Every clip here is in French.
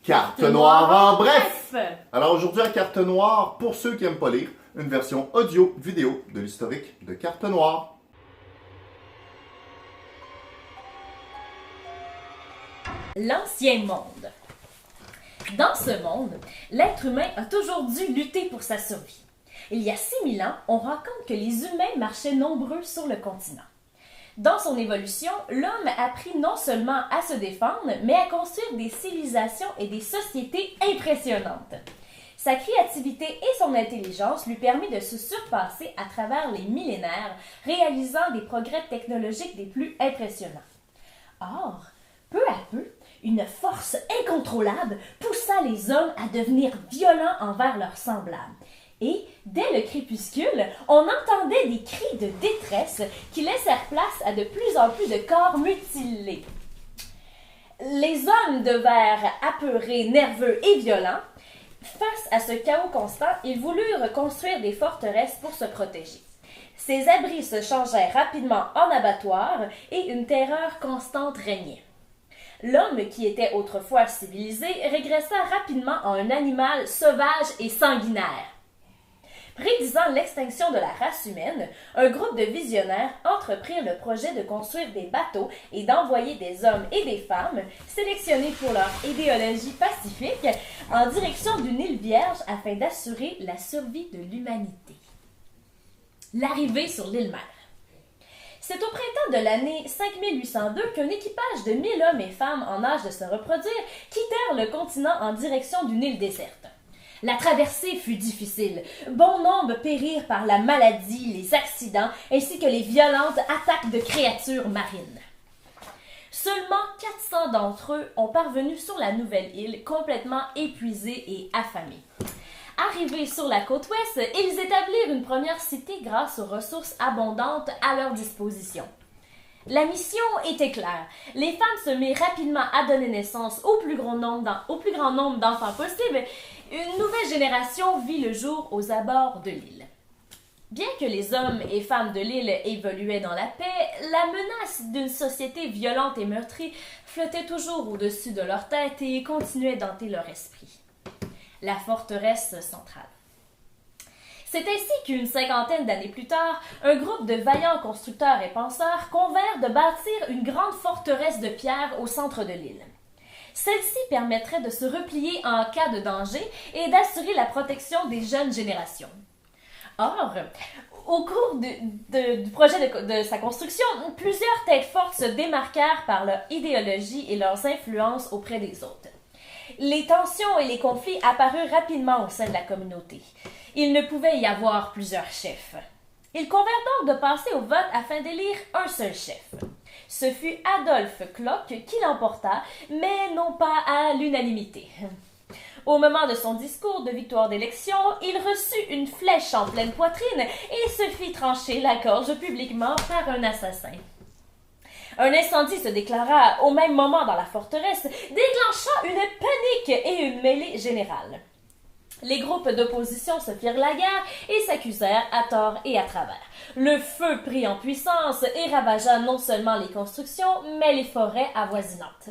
Carte noire en bref! Alors aujourd'hui à Carte noire, pour ceux qui n'aiment pas lire, une version audio-vidéo de l'historique de Carte noire. L'ancien monde. Dans ce monde, l'être humain a toujours dû lutter pour sa survie. Il y a 6000 ans, on raconte que les humains marchaient nombreux sur le continent. Dans son évolution, l'homme a appris non seulement à se défendre, mais à construire des civilisations et des sociétés impressionnantes. Sa créativité et son intelligence lui permet de se surpasser à travers les millénaires, réalisant des progrès technologiques des plus impressionnants. Or, peu à peu, une force incontrôlable poussa les hommes à devenir violents envers leurs semblables. Et, dès le crépuscule, on entendait des cris de détresse qui laissèrent place à de plus en plus de corps mutilés. Les hommes devinrent apeurés, nerveux et violents. Face à ce chaos constant, ils voulurent construire des forteresses pour se protéger. Ces abris se changèrent rapidement en abattoirs et une terreur constante régnait. L'homme, qui était autrefois civilisé, régressa rapidement en un animal sauvage et sanguinaire. Prédisant l'extinction de la race humaine, un groupe de visionnaires entreprirent le projet de construire des bateaux et d'envoyer des hommes et des femmes, sélectionnés pour leur idéologie pacifique, en direction d'une île vierge afin d'assurer la survie de l'humanité. L'arrivée sur l'île mère. C'est au printemps de l'année 5802 qu'un équipage de 1000 hommes et femmes en âge de se reproduire quittèrent le continent en direction d'une île déserte. La traversée fut difficile. Bon nombre périrent par la maladie, les accidents, ainsi que les violentes attaques de créatures marines. Seulement 400 d'entre eux ont parvenu sur la nouvelle île, complètement épuisés et affamés. Arrivés sur la côte ouest, ils établirent une première cité grâce aux ressources abondantes à leur disposition. La mission était claire. Les femmes se mirent rapidement à donner naissance au plus grand nombre d'enfants possible. Une nouvelle génération vit le jour aux abords de l'île. Bien que les hommes et femmes de l'île évoluaient dans la paix, la menace d'une société violente et meurtrie flottait toujours au-dessus de leur tête et continuait d'hanter leur esprit. La forteresse centrale. C'est ainsi qu'une cinquantaine d'années plus tard, un groupe de vaillants constructeurs et penseurs convinrent de bâtir une grande forteresse de pierre au centre de l'île. Celle-ci permettrait de se replier en cas de danger et d'assurer la protection des jeunes générations. Or, au cours du projet de sa construction, plusieurs têtes fortes se démarquèrent par leur idéologie et leurs influences auprès des autres. Les tensions et les conflits apparurent rapidement au sein de la communauté. Il ne pouvait y avoir plusieurs chefs. Ils convinrent donc de passer au vote afin d'élire un seul chef. Ce fut Adolphe Clock qui l'emporta, mais non pas à l'unanimité. Au moment de son discours de victoire d'élection, il reçut une flèche en pleine poitrine et se fit trancher la gorge publiquement par un assassin. Un incendie se déclara au même moment dans la forteresse, déclenchant une panique et une mêlée générale. Les groupes d'opposition se firent la guerre et s'accusèrent à tort et à travers. Le feu prit en puissance et ravagea non seulement les constructions, mais les forêts avoisinantes.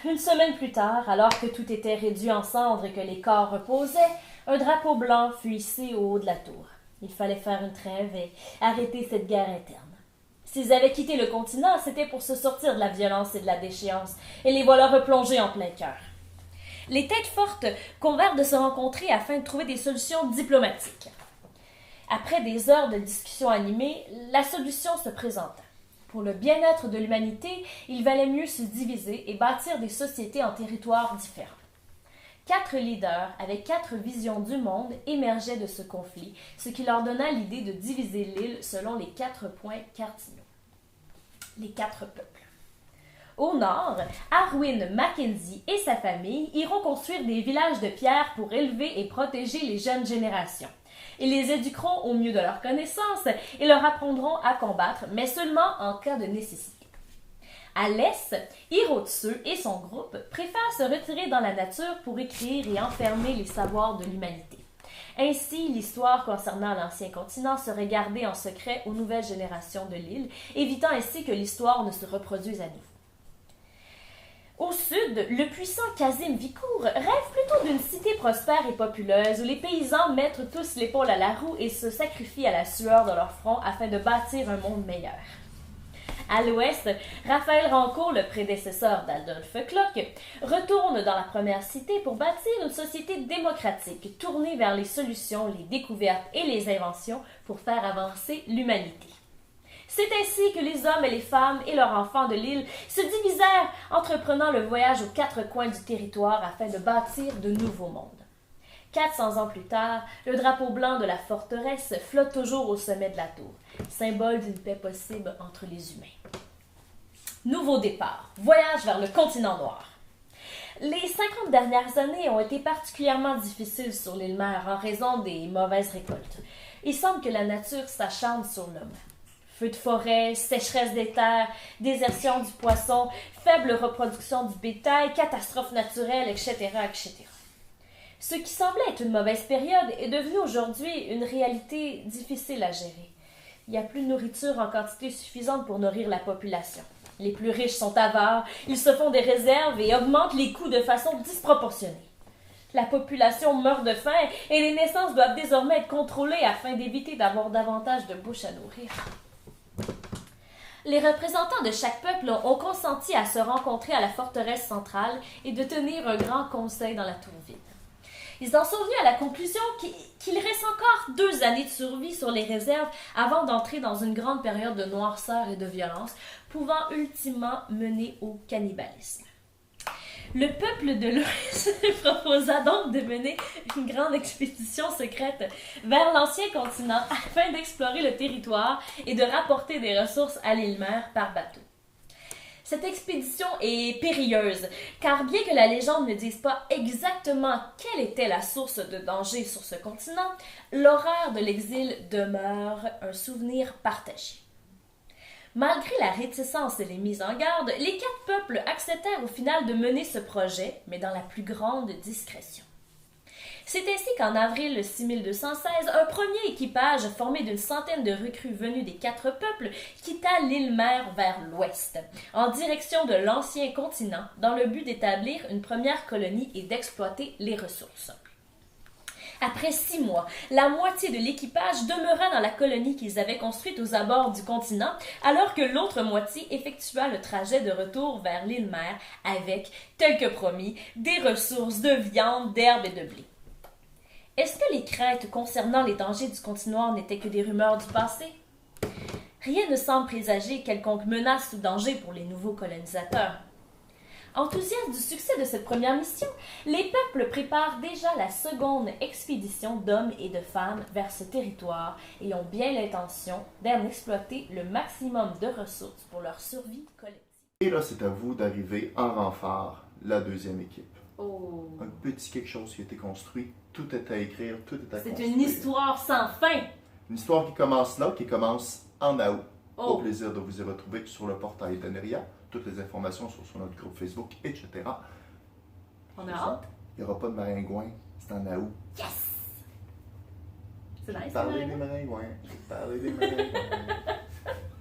Une semaine plus tard, alors que tout était réduit en cendres et que les corps reposaient, un drapeau blanc fut hissé au haut de la tour. Il fallait faire une trêve et arrêter cette guerre interne. S'ils avaient quitté le continent, c'était pour se sortir de la violence et de la déchéance, et les voilà replongés en plein cœur. Les têtes fortes convinrent de se rencontrer afin de trouver des solutions diplomatiques. Après des heures de discussions animées, la solution se présenta. Pour le bien-être de l'humanité, il valait mieux se diviser et bâtir des sociétés en territoires différents. 4 leaders avec 4 visions du monde émergeaient de ce conflit, ce qui leur donna l'idée de diviser l'île selon les 4 points cardinaux. Les 4 peuples. Au nord, Arwin Mackenzie et sa famille iront construire des villages de pierre pour élever et protéger les jeunes générations. Ils les éduqueront au mieux de leurs connaissances et leur apprendront à combattre, mais seulement en cas de nécessité. À l'est, Hirotsu et son groupe préfèrent se retirer dans la nature pour écrire et enfermer les savoirs de l'humanité. Ainsi, l'histoire concernant l'ancien continent serait gardée en secret aux nouvelles générations de l'île, évitant ainsi que l'histoire ne se reproduise à nouveau. Au sud, le puissant Kazim Vicour rêve plutôt d'une cité prospère et populeuse où les paysans mettent tous l'épaule à la roue et se sacrifient à la sueur de leur front afin de bâtir un monde meilleur. À l'ouest, Raphaël Rancourt, le prédécesseur d'Adolphe Clock, retourne dans la première cité pour bâtir une société démocratique tournée vers les solutions, les découvertes et les inventions pour faire avancer l'humanité. C'est ainsi que les hommes et les femmes et leurs enfants de l'île se divisèrent, entreprenant le voyage aux quatre coins du territoire afin de bâtir de nouveaux mondes. 400 ans plus tard, le drapeau blanc de la forteresse flotte toujours au sommet de la tour, symbole d'une paix possible entre les humains. Nouveau départ, voyage vers le continent noir. Les 50 dernières années ont été particulièrement difficiles sur l'île Mère en raison des mauvaises récoltes. Il semble que la nature s'acharne sur l'homme. Feux de forêt, sécheresse des terres, désertion du poisson, faible reproduction du bétail, catastrophes naturelles, etc., etc. Ce qui semblait être une mauvaise période est devenu aujourd'hui une réalité difficile à gérer. Il n'y a plus de nourriture en quantité suffisante pour nourrir la population. Les plus riches sont avares, ils se font des réserves et augmentent les coûts de façon disproportionnée. La population meurt de faim et les naissances doivent désormais être contrôlées afin d'éviter d'avoir davantage de bouches à nourrir. Les représentants de chaque peuple ont consenti à se rencontrer à la forteresse centrale et de tenir un grand conseil dans la tour vide. Ils en sont venus à la conclusion qu'il reste encore 2 années de survie sur les réserves avant d'entrer dans une grande période de noirceur et de violence, pouvant ultimement mener au cannibalisme. Le peuple de l'Ouest proposa donc de mener une grande expédition secrète vers l'ancien continent afin d'explorer le territoire et de rapporter des ressources à l'île Mère par bateau. Cette expédition est périlleuse, car bien que la légende ne dise pas exactement quelle était la source de danger sur ce continent, l'horreur de l'exil demeure un souvenir partagé. Malgré la réticence et les mises en garde, les 4 peuples acceptèrent au final de mener ce projet, mais dans la plus grande discrétion. C'est ainsi qu'en avril 6216, un premier équipage formé d'une centaine de recrues venues des 4 peuples quitta l'île Mère vers l'ouest, en direction de l'ancien continent, dans le but d'établir une première colonie et d'exploiter les ressources. Après 6 mois, la moitié de l'équipage demeura dans la colonie qu'ils avaient construite aux abords du continent, alors que l'autre moitié effectua le trajet de retour vers l'île Mère avec, tel que promis, des ressources de viande, d'herbe et de blé. Est-ce que les craintes concernant les dangers du continent n'étaient que des rumeurs du passé? Rien ne semble présager quelconque menace ou danger pour les nouveaux colonisateurs. Enthousiastes du succès de cette première mission, les peuples préparent déjà la seconde expédition d'hommes et de femmes vers ce territoire et ont bien l'intention d'en exploiter le maximum de ressources pour leur survie collective. Et là, c'est à vous d'arriver en renfort, la deuxième équipe. Oh. Un petit quelque chose qui a été construit, tout est à écrire, tout est à construire. C'est une histoire sans fin. Une histoire qui commence là, qui commence en août. Oh. Au plaisir de vous y retrouver sur le portail d'Aneria. Toutes les informations sont sur notre groupe Facebook, etc. On a hâte. Il n'y aura pas de maringouin, c'est en août. Yes! C'est nice. Parlez des maringouins. Parlez des maringouins.